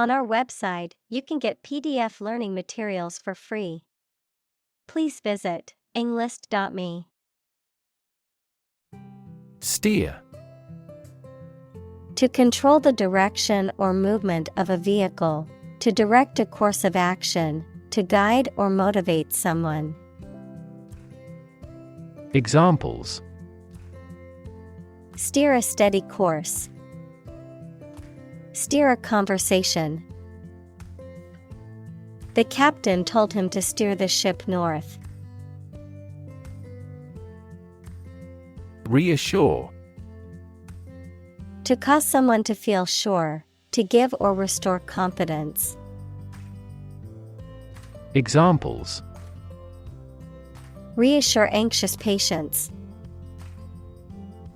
On our website, you can get PDF learning materials for free. Please visit englist.me. Steer. To control the direction or movement of a vehicle, to direct a course of action, to guide or motivate someone. Examples: Steer a steady course. Steer a conversation. The captain told him to steer the ship north. Reassure. To cause someone to feel sure, to give or restore confidence. Examples: Reassure anxious patients.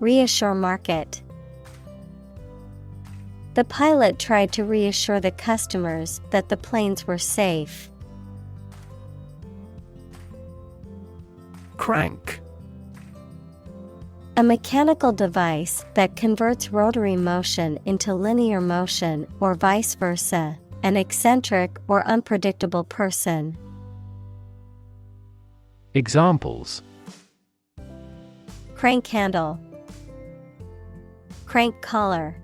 Reassure market. The pilot tried to reassure the customers that the planes were safe. Crank. A mechanical device that converts rotary motion into linear motion or vice versa, an eccentric or unpredictable person. Examples: Crank handle. Crank collar.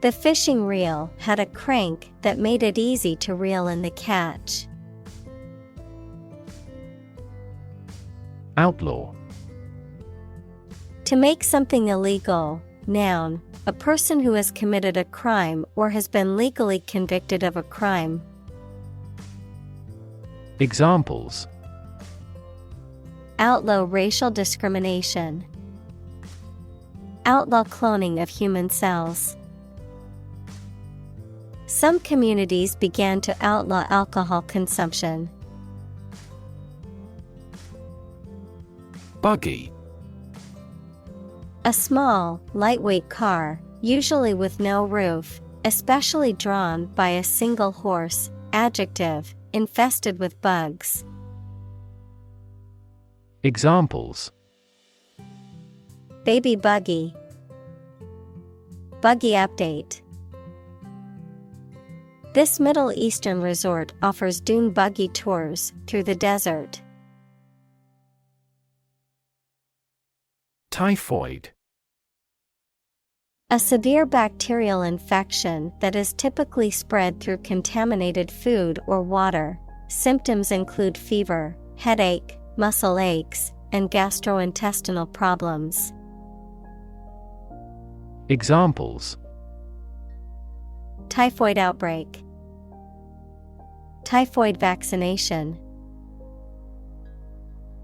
The fishing reel had a crank that made it easy to reel in the catch. Outlaw. To make something illegal. Noun, a person who has committed a crime or has been legally convicted of a crime. Examples: Outlaw racial discrimination. Outlaw cloning of human cells. Some communities began to outlaw alcohol consumption. Buggy. A small, lightweight car, usually with no roof, especially drawn by a single horse. Adjective, infested with bugs. Examples: Baby buggy. Buggy update. This Middle Eastern resort offers dune buggy tours through the desert. Typhoid. A severe bacterial infection that is typically spread through contaminated food or water. Symptoms include fever, headache, muscle aches, and gastrointestinal problems. Examples: Typhoid outbreak. Typhoid vaccination.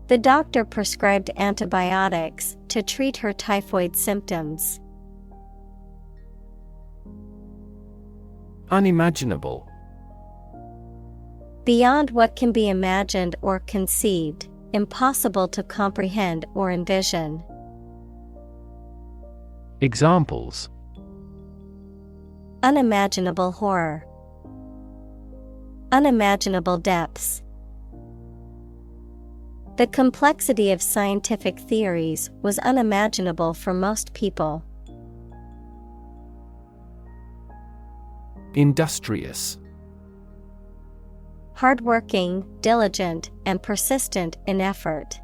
The doctor prescribed antibiotics to treat her typhoid symptoms. Unimaginable. Beyond what can be imagined or conceived, impossible to comprehend or envision. Examples: Unimaginable horror. Unimaginable depths. The complexity of scientific theories was unimaginable for most people. Industrious. Hardworking, diligent, and persistent in effort.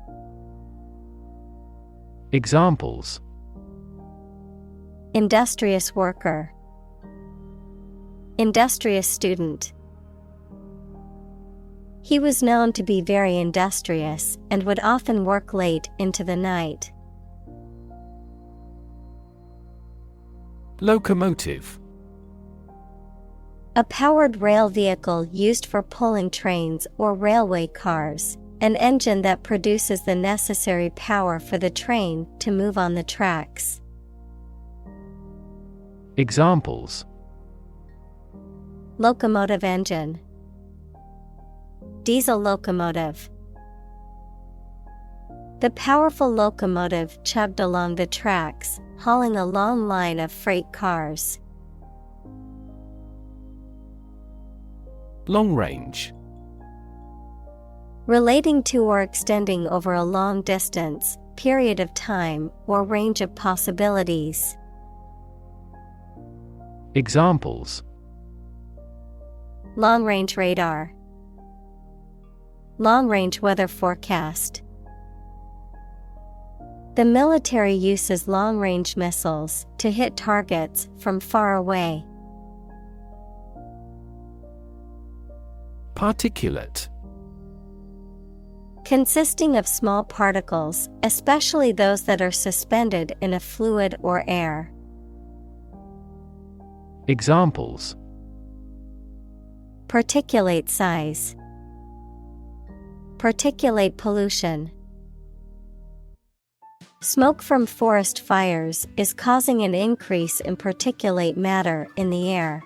Examples: Industrious worker. Industrious student. He was known to be very industrious and would often work late into the night. Locomotive. A powered rail vehicle used for pulling trains or railway cars, an engine that produces the necessary power for the train to move on the tracks. Examples: Locomotive engine. Diesel locomotive. The powerful locomotive chugged along the tracks, hauling a long line of freight cars. Long range. Relating to or extending over a long distance, period of time, or range of possibilities. Examples: long-range radar, long-range weather forecast. The military uses long-range missiles to hit targets from far away. Particulate. Consisting of small particles, especially those that are suspended in a fluid or air. Examples: particulate size, particulate pollution. Smoke from forest fires is causing an increase in particulate matter in the air.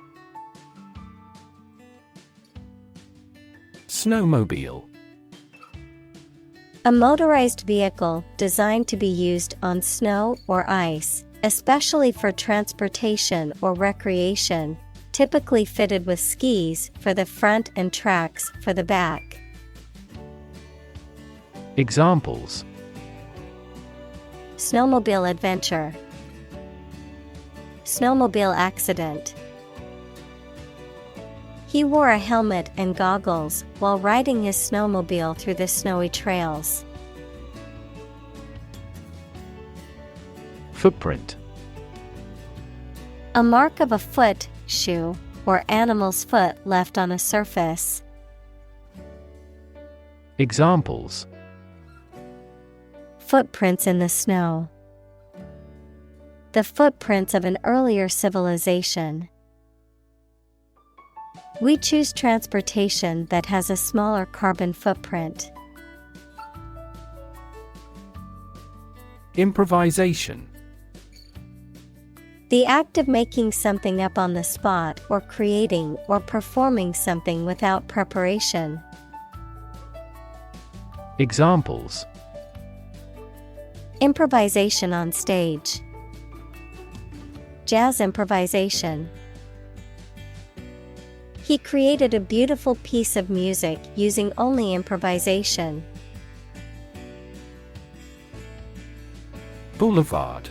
Snowmobile. A motorized vehicle designed to be used on snow or ice, especially for transportation or recreation, typically fitted with skis for the front and tracks for the back. Examples: snowmobile adventure, snowmobile accident. He wore a helmet and goggles while riding his snowmobile through the snowy trails. Footprint. A mark of a foot, shoe, or animal's foot left on a surface. Examples: footprints in the snow, the footprints of an earlier civilization. We choose transportation that has a smaller carbon footprint. Improvisation. The act of making something up on the spot or creating or performing something without preparation. Examples: improvisation on stage, jazz improvisation. He created a beautiful piece of music using only improvisation. Boulevard.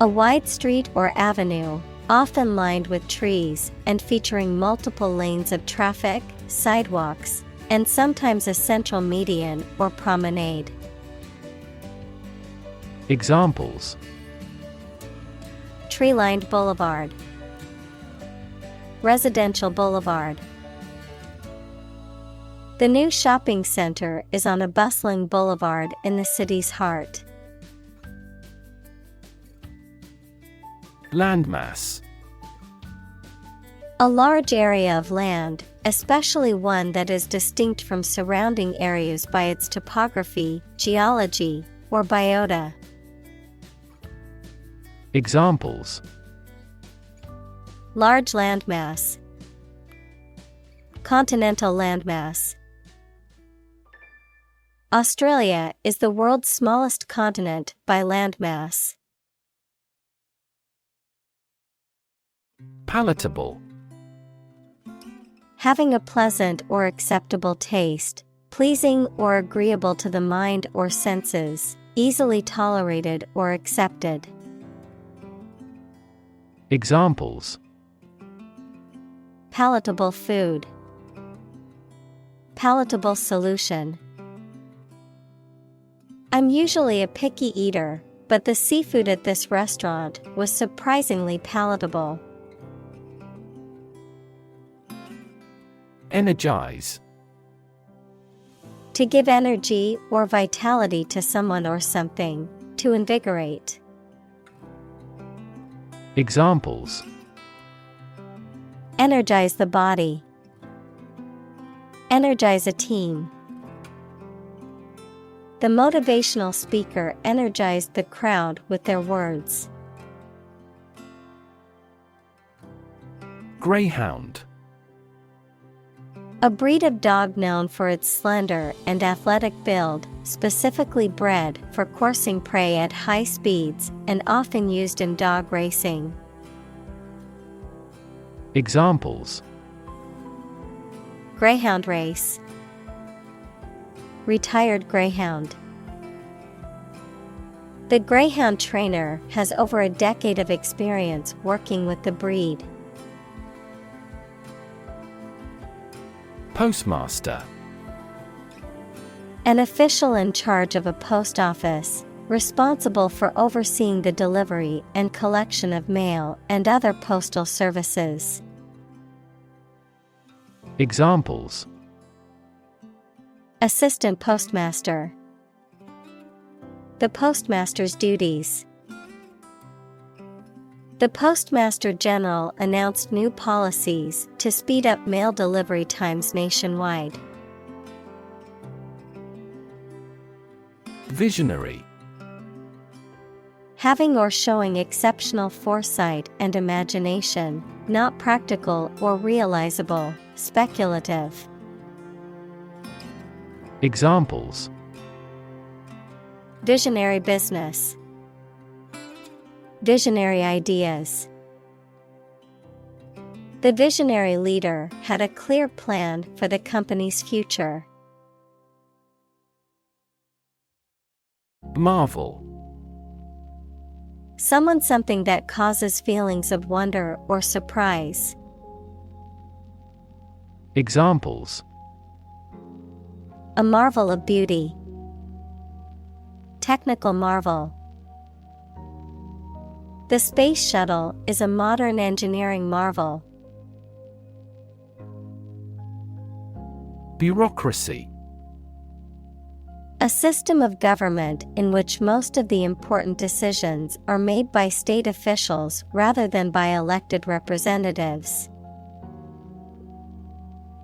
A wide street or avenue, often lined with trees and featuring multiple lanes of traffic, sidewalks, and sometimes a central median or promenade. Examples: tree-lined boulevard, residential boulevard. The new shopping center is on a bustling boulevard in the city's heart. Landmass. A large area of land, especially one that is distinct from surrounding areas by its topography, geology, or biota. Examples: large landmass, continental landmass. Australia is the world's smallest continent by landmass. Palatable. Having a pleasant or acceptable taste, pleasing or agreeable to the mind or senses, easily tolerated or accepted. Examples: palatable food, palatable solution. I'm usually a picky eater, but the seafood at this restaurant was surprisingly palatable. Energize. To give energy or vitality to someone or something, to invigorate. Examples: energize the body, energize a team. The motivational speaker energized the crowd with their words. Greyhound. A breed of dog known for its slender and athletic build, specifically bred for coursing prey at high speeds and often used in dog racing. Examples: greyhound race, retired greyhound. The Greyhound trainer has over a decade of experience working with the breed. Postmaster. An official in charge of a post office, responsible for overseeing the delivery and collection of mail and other postal services. Examples: Assistant postmaster. The postmaster's duties. The Postmaster General announced new policies to speed up mail delivery times nationwide. Visionary. Having or showing exceptional foresight and imagination, not practical or realizable, speculative. Examples: Visionary business. Visionary ideas. The visionary leader had a clear plan for the company's future. Marvel. Someone something that causes feelings of wonder or surprise. Examples: A marvel of beauty. Technical marvel. The space shuttle is a modern engineering marvel. Bureaucracy. A system of government in which most of the important decisions are made by state officials rather than by elected representatives.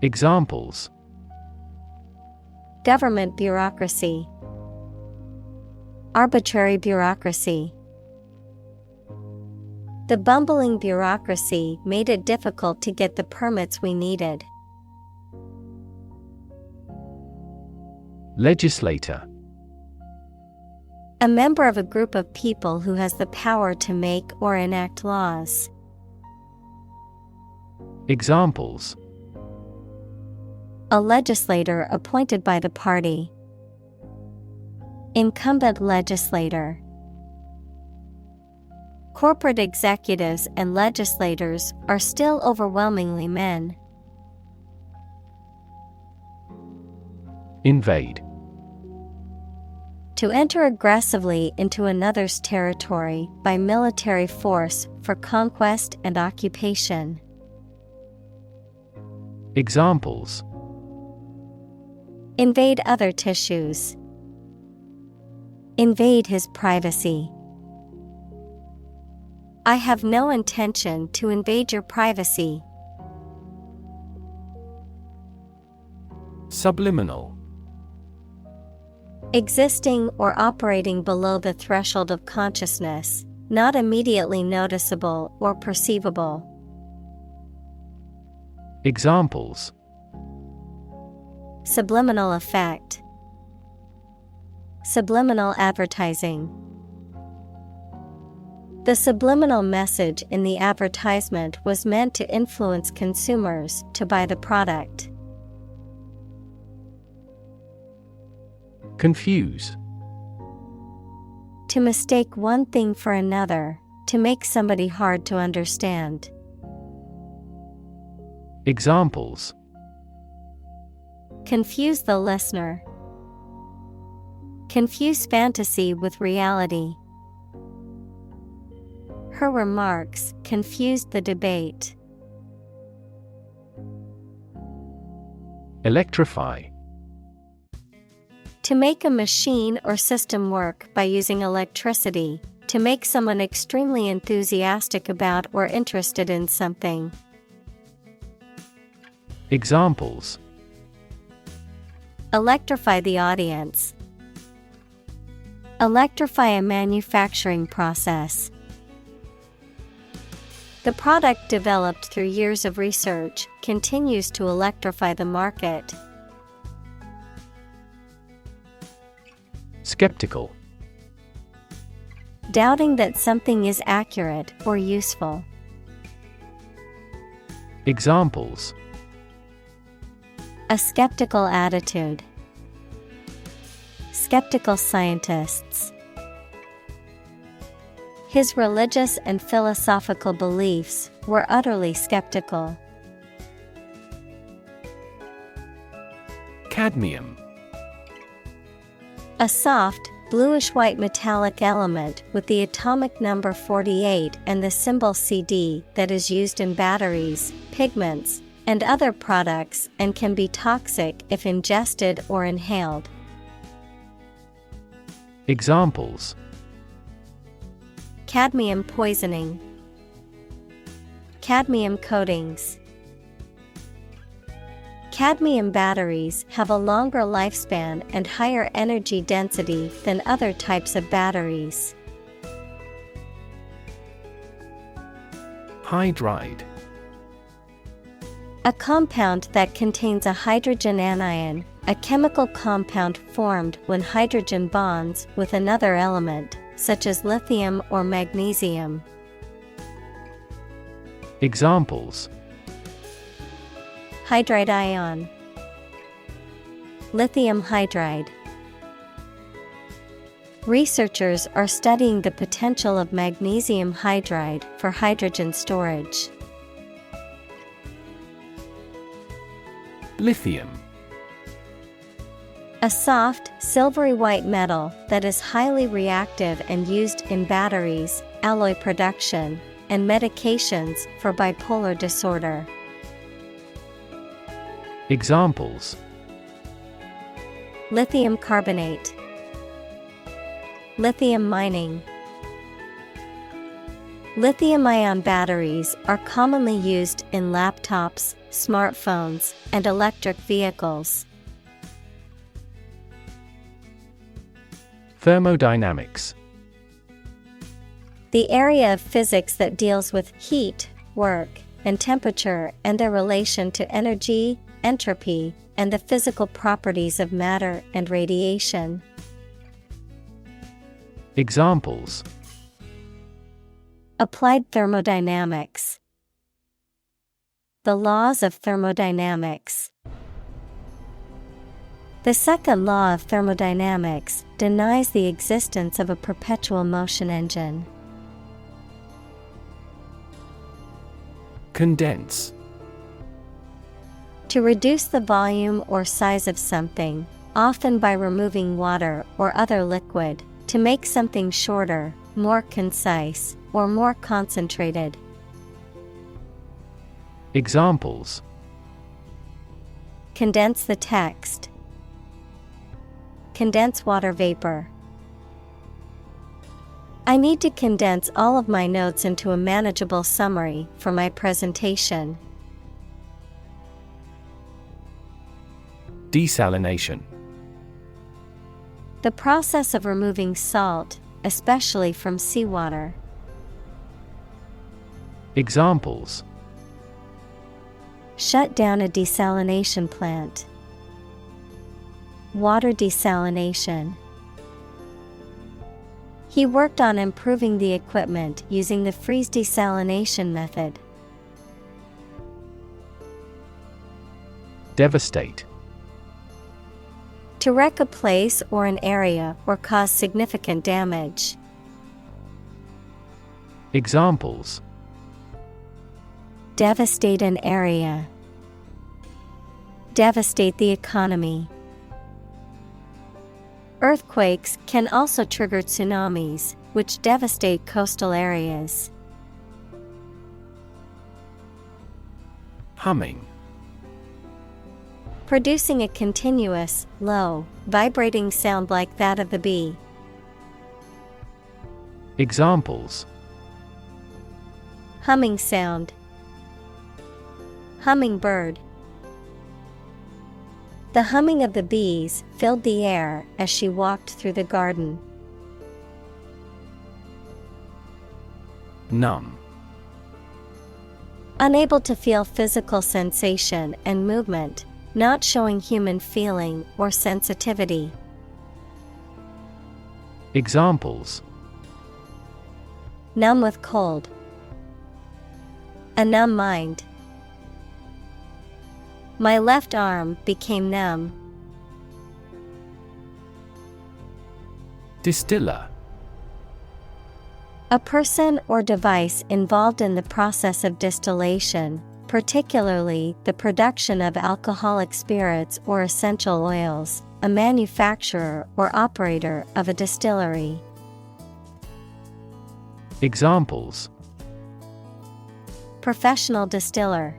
Examples: Government bureaucracy. Arbitrary bureaucracy. The bumbling bureaucracy made it difficult to get the permits we needed. Legislator. A member of a group of people who has the power to make or enact laws. Examples: A legislator appointed by the party. Incumbent legislator. Corporate executives and legislators are still overwhelmingly men. Invade. To enter aggressively into another's territory by military force for conquest and occupation. Examples: Invade other tissues. Invade his privacy. I have no intention to invade your privacy. Subliminal. Existing or operating below the threshold of consciousness, not immediately noticeable or perceivable. Examples: Subliminal effect. Subliminal advertising. The subliminal message in the advertisement was meant to influence consumers to buy the product. Confuse. To mistake one thing for another, to make somebody hard to understand. Examples: Confuse the listener. Confuse fantasy with reality. Her remarks confused the debate. Electrify. To make a machine or system work by using electricity, to make someone extremely enthusiastic about or interested in something. Examples: Electrify the audience. Electrify a manufacturing process. The product developed through years of research continues to electrify the market. Skeptical. Doubting that something is accurate or useful. Examples: A skeptical attitude. Skeptical scientists. His religious and philosophical beliefs were utterly skeptical. Cadmium. A soft, bluish-white metallic element with the atomic number 48 and the symbol Cd that is used in batteries, pigments, and other products and can be toxic if ingested or inhaled. Examples: cadmium poisoning, cadmium coatings. Cadmium batteries have a longer lifespan and higher energy density than other types of batteries. Hydride. A compound that contains a hydrogen anion, a chemical compound formed when hydrogen bonds with another element, such as lithium or magnesium. Examples: hydride ion, lithium hydride. Researchers are studying the potential of magnesium hydride for hydrogen storage. Lithium. A soft, silvery white metal that is highly reactive and used in batteries, alloy production, and medications for bipolar disorder. Examples: lithium carbonate, lithium mining. Lithium-ion batteries are commonly used in laptops, smartphones, and electric vehicles. Thermodynamics. The area of physics that deals with heat, work, and temperature and their relation to energy, entropy, and the physical properties of matter and radiation. Examples: applied thermodynamics, the laws of thermodynamics. The second law of thermodynamics denies the existence of a perpetual motion engine. Condense. To reduce the volume or size of something, often by removing water or other liquid, to make something shorter, more concise, or more concentrated. Examples: condense the text, condense water vapor. I need to condense all of my notes into a manageable summary for my presentation. Desalination. The process of removing salt, especially from seawater. Examples: shut down a desalination plant, water desalination. He worked on improving the equipment using the freeze desalination method. Devastate. To wreck a place or an area or cause significant damage. Examples: devastate an area, devastate the economy. Earthquakes can also trigger tsunamis, which devastate coastal areas. Humming. Producing a continuous, low, vibrating sound like that of the bee. Examples: humming sound, hummingbird. The humming of the bees filled the air as she walked through the garden. Numb. Unable to feel physical sensation and movement, not showing human feeling or sensitivity. Examples: numb with cold, a numb mind. My left arm became numb. Distiller. A person or device involved in the process of distillation, particularly the production of alcoholic spirits or essential oils, a manufacturer or operator of a distillery. Examples: Professional distiller,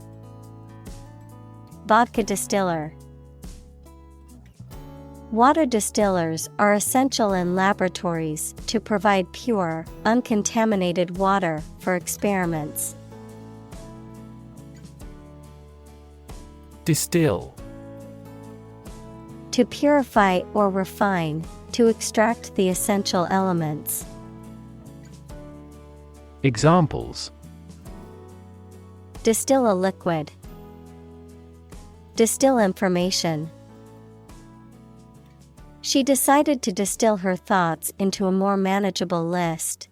vodka distiller. Water distillers are essential in laboratories to provide pure, uncontaminated water for experiments. Distill. To purify or refine, to extract the essential elements. Examples: Distill a liquid. Distill information. She decided to distill her thoughts into a more manageable list.